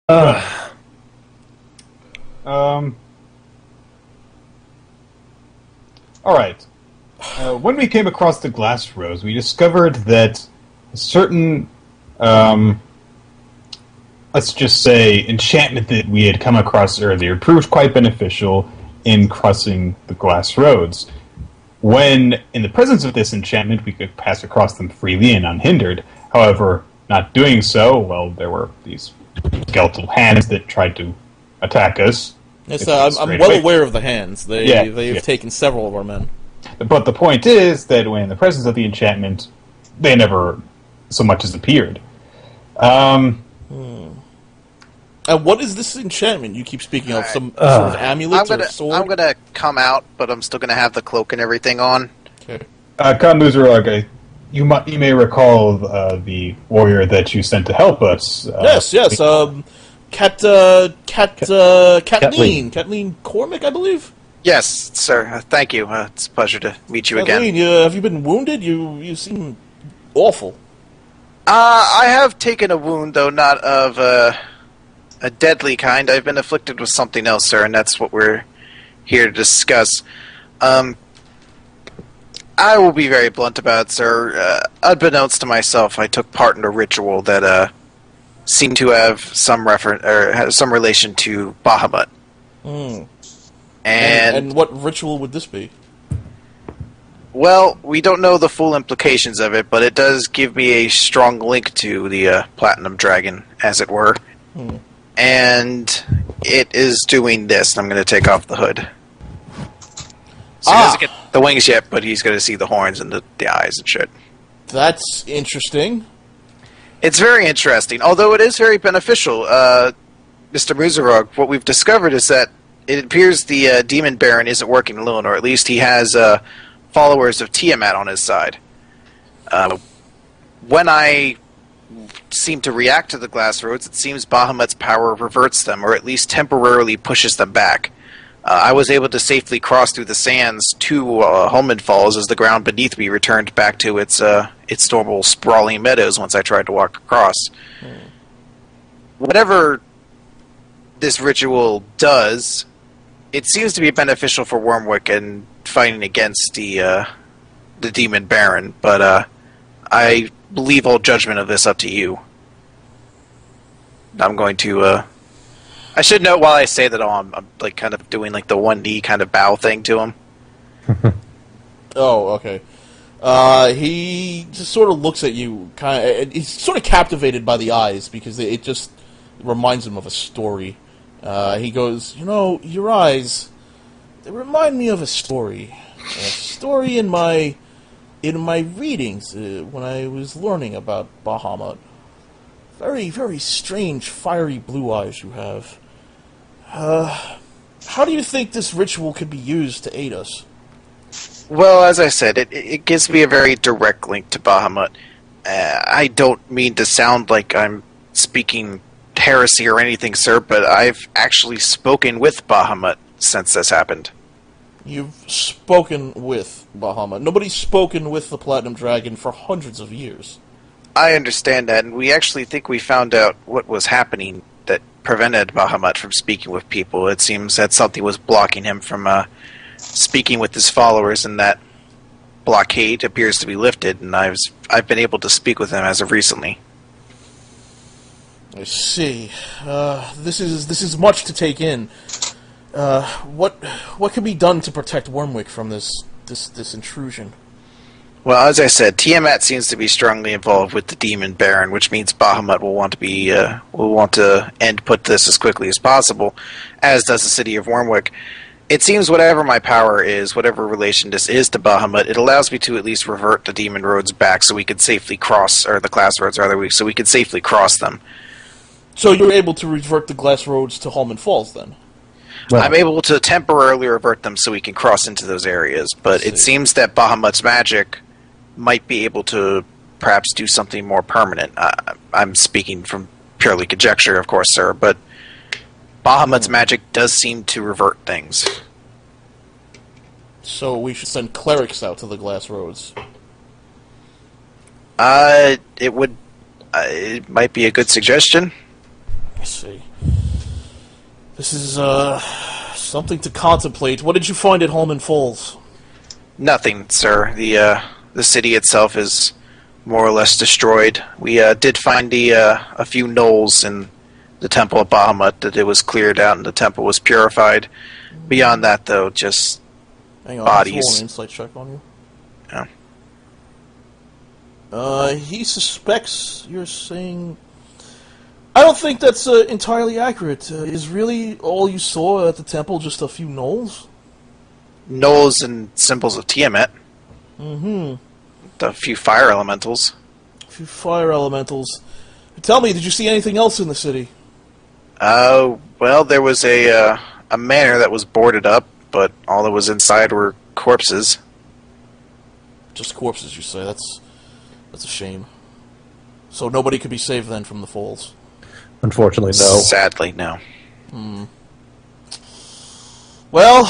Uh, Um. All right. When we came across the glass rose, we discovered that a certain, let's just say, enchantment that we had come across earlier proved quite beneficial in crossing the glass roads. When in the presence of this enchantment, we could pass across them freely and unhindered. However, not doing so, well, there were these skeletal hands that tried to attack us. Yes, I'm well aware of the hands. They've taken several of our men. But the point is that when in the presence of the enchantment, they never so much as appeared. And what is this enchantment you keep speaking of? Some sort of amulet or sword? I'm gonna come out, but I'm still gonna have the cloak and everything on. Okay. Khan you may recall the warrior that you sent to help us. Yes. Kathleen Cormac, I believe. Yes, sir. Thank you. It's a pleasure to meet you Kathleen, again. have you been wounded? You seem awful. I have taken a wound, though not of a deadly kind. I've been afflicted with something else, sir, and that's what we're here to discuss. I will be very blunt about it, sir. Unbeknownst to myself, I took part in a ritual that seemed to have some some relation to Bahamut. And what ritual would this be? Well, we don't know the full implications of it, but it does give me a strong link to the Platinum Dragon, as it were. And it is doing this. I'm going to take off the hood. So he doesn't get the wings yet, but he's going to see the horns and the eyes and shit. That's interesting. It's very interesting, although it is very beneficial. Mr. Muzarog, what we've discovered is that it appears the Demon Baron isn't working alone, or at least he has followers of Tiamat on his side. When I seem to react to the glass roads, it seems Bahamut's power reverts them, or at least temporarily pushes them back. I was able to safely cross through the sands to Holman Falls as the ground beneath me returned back to its normal sprawling meadows once I tried to walk across. Whatever this ritual does, it seems to be beneficial for Wyrmwick in fighting against the Demon Baron, but I leave all judgment of this up to you. I'm going to I should note while I say that I'm like kind of doing like the one knee kind of bow thing to him. Oh, okay. He just sort of looks at you, he's sort of captivated by the eyes because it just reminds him of a story. He goes, your eyes, they remind me of a story. A story in my readings when I was learning about Bahamut. Very, very strange, fiery blue eyes you have. How do you think this ritual could be used to aid us? Well, as I said, it gives me a very direct link to Bahamut. I don't mean to sound like I'm speaking heresy or anything, sir, but I've actually spoken with Bahamut since this happened. You've spoken with Bahamut. Nobody's spoken with the Platinum Dragon for hundreds of years. I understand that, and we actually think we found out what was happening that prevented Bahamut from speaking with people. It seems that something was blocking him from speaking with his followers, and that blockade appears to be lifted, and I've been able to speak with him as of recently. I see. This is much to take in. What can be done to protect Wyrmwick from this intrusion? Well, as I said, Tiamat seems to be strongly involved with the Demon Baron, which means Bahamut will want to put this as quickly as possible, as does the city of Wyrmwick. It seems whatever my power is, whatever relation this is to Bahamut, it allows me to at least revert the demon roads back so we could safely cross, or the glass roads rather, so we could safely cross them. So you're able to revert the glass roads to Holman Falls, then? Well, I'm able to temporarily revert them so we can cross into those areas, but it seems that Bahamut's magic might be able to perhaps do something more permanent. I'm speaking from purely conjecture, of course, sir, but Bahamut's magic does seem to revert things. So we should send clerics out to the glass roads. It might be a good suggestion. see. This is, something to contemplate. What did you find at Holman Falls? Nothing, sir. The city itself is more or less destroyed. We did find a few knolls in the Temple of Bahamut that it was cleared out and the temple was purified. Beyond that, though, just Hang on, bodies. let's roll an insight check on you. Yeah. He suspects you're saying... I don't think that's entirely accurate. Is really all you saw at the temple just a few knolls? Knolls and symbols of Tiamat. Mm-hmm. A few fire elementals. A few fire elementals. Tell me, did you see anything else in the city? Well, there was a manor that was boarded up, but all that was inside were corpses. Just corpses, you say. That's a shame. So nobody could be saved then from the falls? Unfortunately, no. Sadly, no. Well,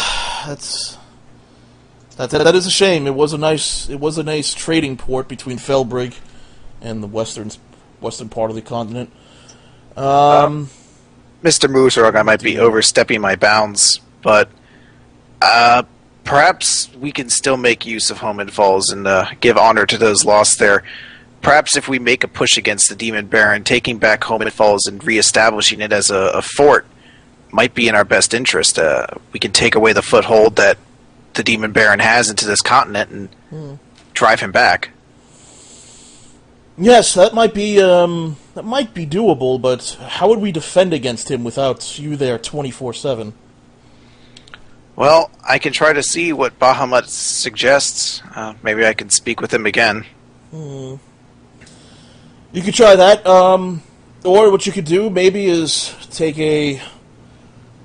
that is a shame. It was a nice trading port between Felbrig and the western part of the continent. Mr. Mooserog, I might be overstepping my bounds, but perhaps we can still make use of Holman Falls and give honor to those lost there. Perhaps if we make a push against the Demon Baron, taking back Holman Falls and reestablishing it as a fort might be in our best interest. We can take away the foothold that the Demon Baron has into this continent and drive him back. Yes, that might be doable, but how would we defend against him without you there 24/7? Well, I can try to see what Bahamut suggests. Maybe I can speak with him again. You could try that, or what you could do maybe is take a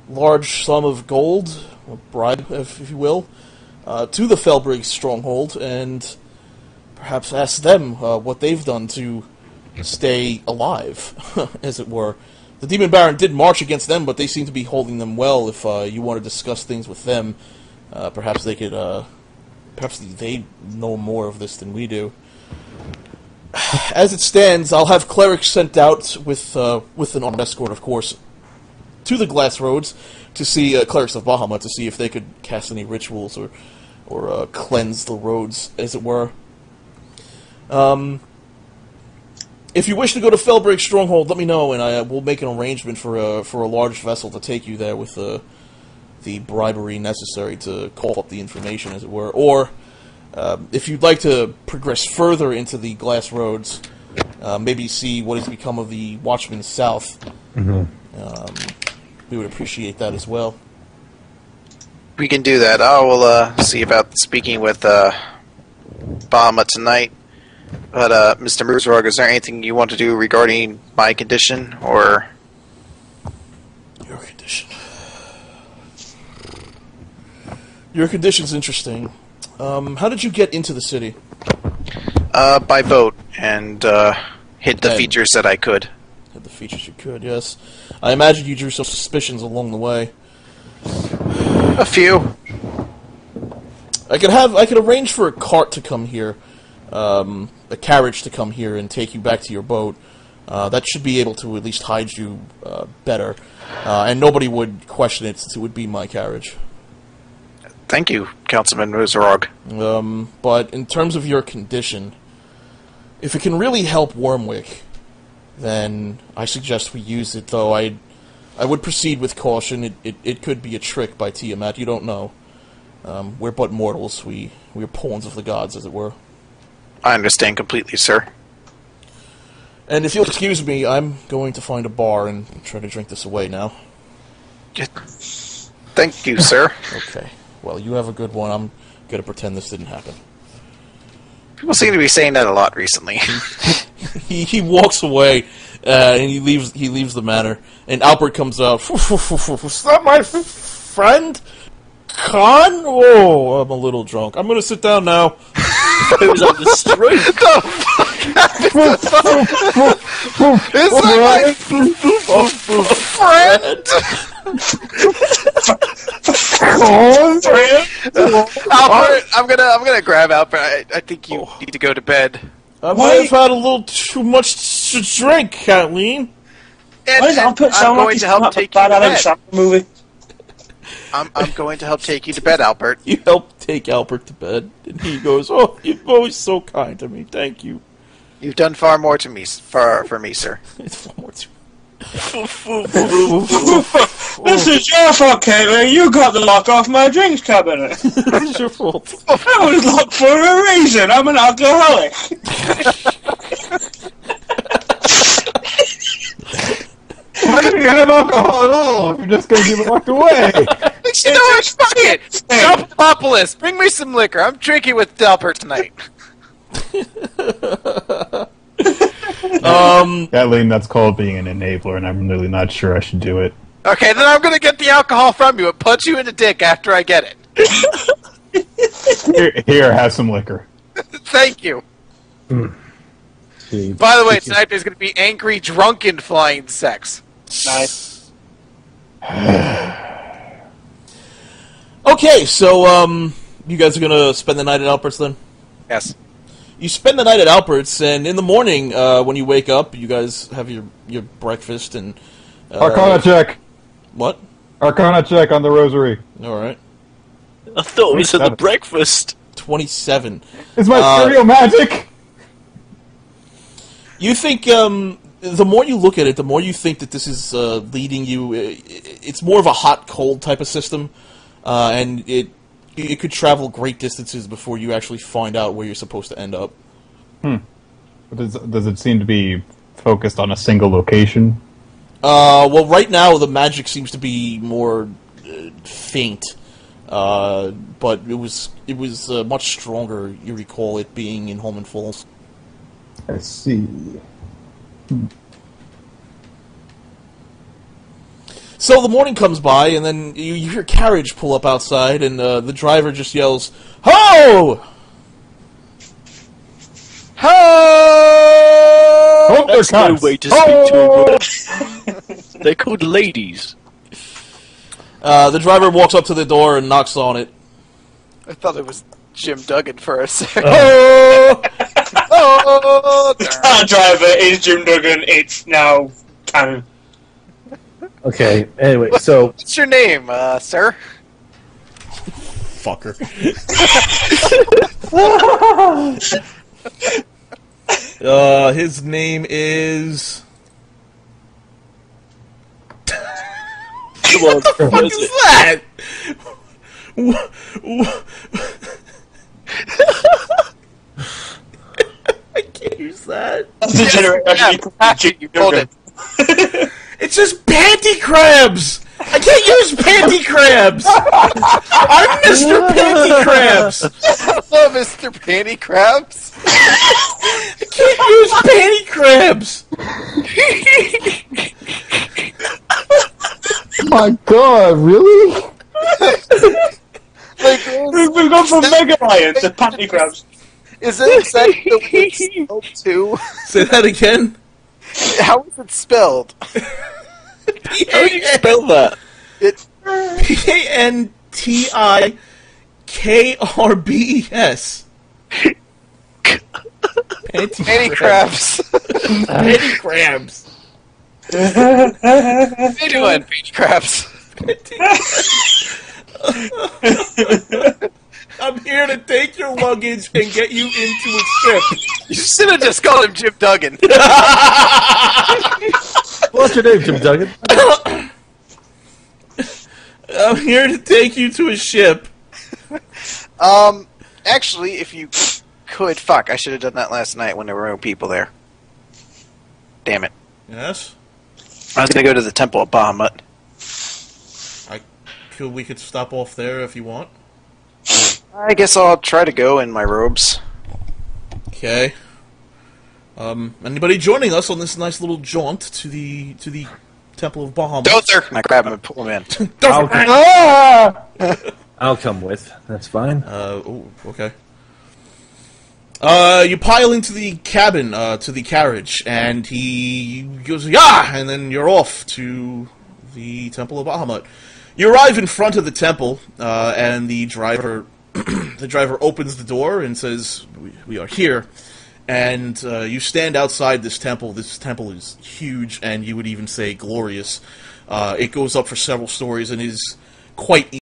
large sum of gold, or bribe, if you will, to the Felbrig stronghold, and perhaps ask them what they've done to stay alive, as it were. The Demon Baron did march against them, but they seem to be holding them well. If you want to discuss things with them, perhaps they could, perhaps they know more of this than we do. As it stands, I'll have clerics sent out with an armed escort, of course, to the Glass Roads to see clerics of Bahamut to see if they could cast any rituals or cleanse the roads, as it were. If you wish to go to Felbrig Stronghold, let me know, and I will make an arrangement for a large vessel to take you there with the bribery necessary to call up the information, as it were. Or if you'd like to progress further into the Glass Roads, maybe see what has become of the Watchman South. We would appreciate that as well. We can do that. I will see about speaking with Bahamut tonight. But, Mr. Mooserog, is there anything you want to do regarding my condition, or... Your condition. Your condition's interesting. How did you get into the city? By boat, and hit the features that I could. Hit the features you could, yes. I imagine you drew some suspicions along the way. A few. I could arrange for a cart to come here. A carriage to come here and take you back to your boat. That should be able to at least hide you better. And nobody would question it, since it would be my carriage. Thank you, Councilman Mooserog. But in terms of your condition, if it can really help Wyrmwick, then I suggest we use it, though I would proceed with caution. It could be a trick by Tiamat, you don't know. We're but mortals. We're pawns of the gods, as it were. I understand completely, sir. And if you'll excuse me, I'm going to find a bar and try to drink this away now. Thank you, sir. Okay. Well, you have a good one. I'm going to pretend this didn't happen. People seem to be saying that a lot recently. He walks away, and he leaves the manor. And Albert comes out. Is that my friend? Khan? Oh, I'm a little drunk. I'm going to sit down now. It was on the street. Is that my friend? Albert, I'm gonna grab Albert. I think you need to go to bed. I might have had a little too much to drink, Kathleen. And, Why does and Albert I'm sound like going he's to help from a take you bad to Adam bed. Sandler movie? I'm going to help take you to bed, Albert. You help take Albert to bed, and he goes, "Oh, you're always so kind to me. Thank you." You've done far more to me, for me, sir. It's one more. This is your fault, Caitlin. You got the lock off my drinks cabinet. It's your fault. I was locked for a reason. I'm an alcoholic. Why do you have alcohol at all if you're just going to be locked away? You know what? Fuck it! Dropopolis, bring me some liquor. I'm drinking with Albert tonight. Kathleen, that's called being an enabler, and I'm really not sure I should do it. Okay, then I'm gonna get the alcohol from you and punch you in the dick after I get it. Here, have some liquor. Thank you. Gee. By the way, tonight there's gonna be angry, drunken flying sex. Nice. Okay, so you guys are gonna spend the night at Albert's then? Yes. You spend the night at Albert's, and in the morning, when you wake up, you guys have your breakfast and. Arcana check! What? Arcana check on the rosary. All right. I thought we said the breakfast. 27. It's my stereo magic! You think the more you look at it, the more you think that this is leading you. It's more of a hot-cold type of system, and it could travel great distances before you actually find out where you're supposed to end up. Does it seem to be focused on a single location? Well, right now the magic seems to be more faint, but it was much stronger. You recall it being in Holman Falls. I see. So the morning comes by, and then you hear a carriage pull up outside, and the driver just yells, "Ho! Ho!" Oh, they're That's no cunts. way to speak to a woman. They're called ladies. The driver walks up to the door and knocks on it. I thought it was Jim Duggan for a second. Oh! Oh, Car driver is Jim Duggan. It's now canon. Okay, anyway, so what's your name, sir? Fucker. His name is... Come on, What is that? I can't use that. That's the generation actually You pulled it. It's just panty crabs! I can't use panty crabs! I'm Mr. Panty Crabs! Hello, Mr. Panty Crabs. I can't use panty crabs! My god, really? Like, We've gone from Mega Lion to Panty Crabs. is it exactly the way it's spelled too? Say that again? How is it spelled? How do you spell that? It P-A-N-T-I-K-R-B-E-S. Panty Crabs. Panty crabs. How you doing, Panty Crabs? I'm here to take your luggage and get you into a ship. You should have just called him Jim Duggan. what's your name, Jim Duggan? I'm here to take you to a ship. Actually, if you could, fuck, I should have done that last night when there were no people there. Damn it. Yes? I was gonna go to the Temple of Bahamut. We could stop off there if you want. I guess I'll try to go in my robes. Okay. Anybody joining us on this nice little jaunt to the Temple of Bahamut? Dother! And I grab him and pull him in. I'll come with. That's fine. Okay. You pile into the cabin, to the carriage, and he goes, "Yeah!" And then you're off to the Temple of Bahamut. You arrive in front of the temple, and the driver opens the door and says, we are here. and you stand outside this temple. This temple is huge, and you would even say glorious. It goes up for several stories and is quite